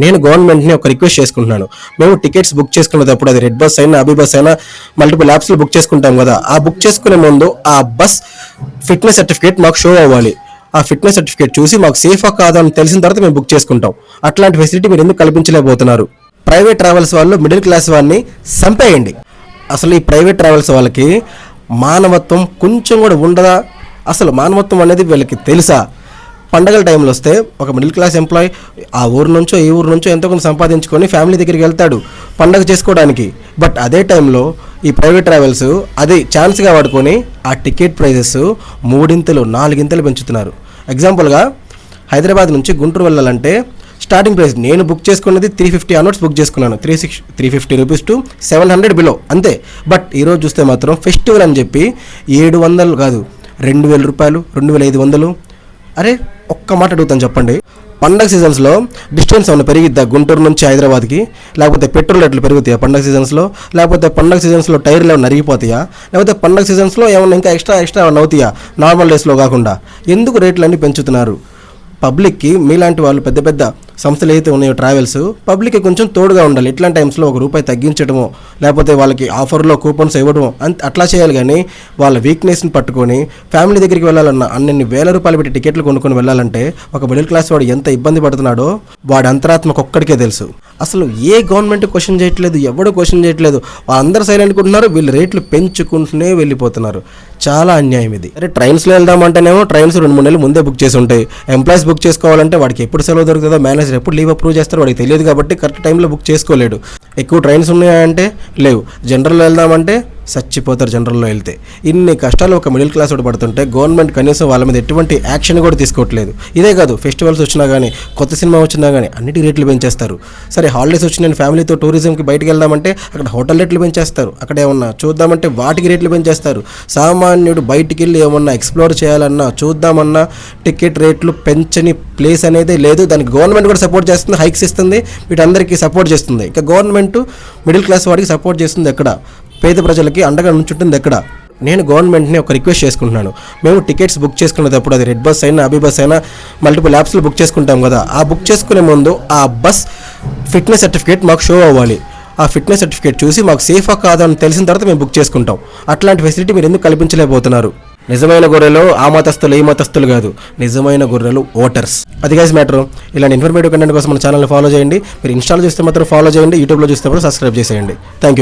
నేను గవర్నమెంట్ని ఒక రిక్వెస్ట్ చేసుకుంటున్నాను. మేము టికెట్స్ బుక్ చేసుకునేటప్పుడు అది రెడ్ బస్ అయినా అభి బస్ అయినా మల్టిపుల్ యాప్స్లో బుక్ చేసుకుంటాం కదా, ఆ బుక్ చేసుకునే ముందు ఆ బస్ ఫిట్నెస్ సర్టిఫికేట్ మాకు షో అవ్వాలి. ఆ ఫిట్నెస్ సర్టిఫికేట్ చూసి మాకు సేఫా కాదా అని తెలిసిన తర్వాత మేము బుక్ చేసుకుంటాం. అట్లాంటి ఫెసిలిటీ మీరు ఎందుకు కల్పించలేకపోతున్నారు? ప్రైవేట్ ట్రావెల్స్ వాళ్ళు మిడిల్ క్లాస్ వాడిని చంపేయండి. అసలు ఈ ప్రైవేట్ ట్రావెల్స్ వాళ్ళకి మానవత్వం కొంచెం కూడా ఉండదా? అసలు మానవత్వం అనేది వీళ్ళకి తెలుసా? పండగల టైంలో వస్తే ఒక మిడిల్ క్లాస్ ఎంప్లాయీ ఆ ఊరు నుంచో ఈ ఊరు నుంచో ఎంతో కొంత సంపాదించుకొని ఫ్యామిలీ దగ్గరికి వెళ్తాడు పండగ చేసుకోవడానికి. బట్ అదే టైంలో ఈ ప్రైవేట్ ట్రావెల్స్ అదే ఛాన్స్గా వాడుకొని ఆ టికెట్ ప్రైజెస్ 3-4 పెంచుతున్నారు. ఎగ్జాంపుల్గా హైదరాబాద్ నుంచి గుంటూరు వెళ్ళాలంటే స్టార్టింగ్ ప్రైస్ నేను బుక్ చేసుకున్నది 350 అవర్స్ బుక్ చేసుకున్నాను. 350 రూపీస్ టు 700 బిలో అంతే. బట్ ఈరోజు చూస్తే మాత్రం ఫెస్టివల్ అని చెప్పి 700 కాదు 2000 రూపాయలు, 2500. అరే ఒక్క మాట అడుగుతాను చెప్పండి, పండగ సీజన్స్లో డిస్టెన్స్ ఏమైనా పెరిగిద్దా గుంటూరు నుంచి హైదరాబాద్కి? లేకపోతే పెట్రోల్ రేట్లు పెరుగుతాయా పండగ సీజన్స్లో? లేకపోతే పండగ సీజన్స్లో టైర్లు ఏమైనా నరిగిపోతాయా? లేకపోతే పండగ సీజన్స్లో ఏమైనా ఇంకా ఎక్స్ట్రా ఏమైనా అవుతాయా నార్మల్ డేస్లో కాకుండా? ఎందుకు రేట్లు అన్నీ పెంచుతున్నారు? పబ్లిక్కి మీలాంటి వాళ్ళు పెద్ద పెద్ద సంస్థలు ఏదైతే ఉన్నాయో ట్రావెల్స్ పబ్లిక్కి కొంచెం తోడుగా ఉండాలి. ఇట్లాంటి టైమ్స్లో ₹1 తగ్గించడమో లేకపోతే వాళ్ళకి ఆఫర్లో కూపన్స్ ఇవ్వడమో అట్లా చేయాలి. కానీ వాళ్ళ వీక్నెస్ని పట్టుకొని ఫ్యామిలీ దగ్గరికి వెళ్ళాలన్నా అన్ని వేల రూపాయలు పెట్టి టికెట్లు కొనుక్కొని వెళ్ళాలంటే ఒక మిడిల్ క్లాస్ వాడు ఎంత ఇబ్బంది పడుతున్నాడో వాడి అంతరాత్మకు ఒక్కడికే తెలుసు. అసలు ఏ గవర్నమెంట్ క్వశ్చన్ చేయట్లేదు, ఎవడు క్వశ్చన్ చేయట్లేదు. వాళ్ళందరూ సైలెంట్ ఉంటున్నారు, వీళ్ళు రేట్లు పెంచుకుంటూనే వెళ్ళిపోతున్నారు. చాలా అన్యాయం ఇది. అరే ట్రైన్స్లో వెళ్దామంటేనేమో ట్రైన్స్ 2-3 నెలలు ముందే బుక్ చేసి ఉంటాయి. ఎంప్లాయీస్ బుక్ చేసుకోవాలంటే వాడికి ఎప్పుడు సెలవు దొరుకుతుందో, మేనేజర్ ఎప్పుడు లీవ్ అప్రూవ్ చేస్తారో వాడికి తెలియదు కాబట్టి కరెక్ట్ టైంలో బుక్ చేసుకోలేడు. ఎక్కువ ట్రైన్స్ ఉన్నాయంటే లేవు. జనరల్లో వెళ్దామంటే చచ్చిపోతారు జనరల్లో వెళ్తే. ఇన్ని కష్టాలు ఒక మిడిల్ క్లాస్ వాడు పడుతుంటే గవర్నమెంట్ కనీసం వాళ్ళ మీద ఎటువంటి యాక్షన్ కూడా తీసుకోవట్లేదు. ఇదే కాదు, ఫెస్టివల్స్ వచ్చినా కానీ కొత్త సినిమా వచ్చినా కానీ అన్నిటి రేట్లు పెంచేస్తారు. సరే హాలిడేస్ వచ్చి నేను ఫ్యామిలీతో టూరిజంకి బయటకు వెళ్దామంటే అక్కడ హోటల్ రేట్లు పెంచేస్తారు. అక్కడ ఏమన్నా చూద్దామంటే వాటికి రేట్లు పెంచేస్తారు. సామాన్యుడు బయటికి వెళ్ళి ఏమన్నా ఎక్స్ప్లోర్ చేయాలన్నా చూద్దామన్నా టికెట్ రేట్లు పెంచని ప్లేస్ అనేది లేదు. దానికి గవర్నమెంట్ కూడా సపోర్ట్ చేస్తుంది, హైక్స్ ఇస్తుంది, వీటందరికీ సపోర్ట్ చేస్తుంది. ఇక గవర్నమెంట్ మిడిల్ క్లాస్ వాడికి సపోర్ట్ చేస్తుంది ఎక్కడ? పేద ప్రజలకి అండగా నుంచుంటుంది ఎక్కడ? నేను గవర్నమెంట్ని ఒక రిక్వెస్ట్ చేసుకుంటున్నాను. మేము టికెట్స్ బుక్ చేసుకునేటప్పుడు అది రెడ్ బస్ అయినా అభి బస్ అయినా మల్టిపుల్ యాప్స్లో బుక్ చేసుకుంటాం కదా, ఆ బుక్ చేసుకునే ముందు ఆ బస్ ఫిట్నెస్ సర్టిఫికేట్ మాకు షో అవ్వాలి. ఆ ఫిట్నెస్ సర్టిఫికేట్ చూసి మాకు సేఫా కాదా అని తెలిసిన తర్వాత మేము బుక్ చేసుకుంటాం. అట్లాంటి ఫెసిలిటీ మీరు ఎందుకు కల్పించలేకపోతున్నారు? నిజమైన గొర్రెలు ఆ మతస్థులు ఈ మతస్థులు కాదు, నిజమైన గొర్రెలు ఓటర్స్. అది గైస్ మ్యాటర్. ఇలాంటి ఇన్ఫర్మేటివ్ కంటెంట్ కోసం మన ఛానల్ని ఫాలో చేయండి. మీరు ఇన్స్టాలో చూస్తే మాత్రం ఫాలో చేయండి, యూట్యూబ్లో చూస్తే మాత్రం సబ్స్క్రైబ్ చేసేయండి. Thank you.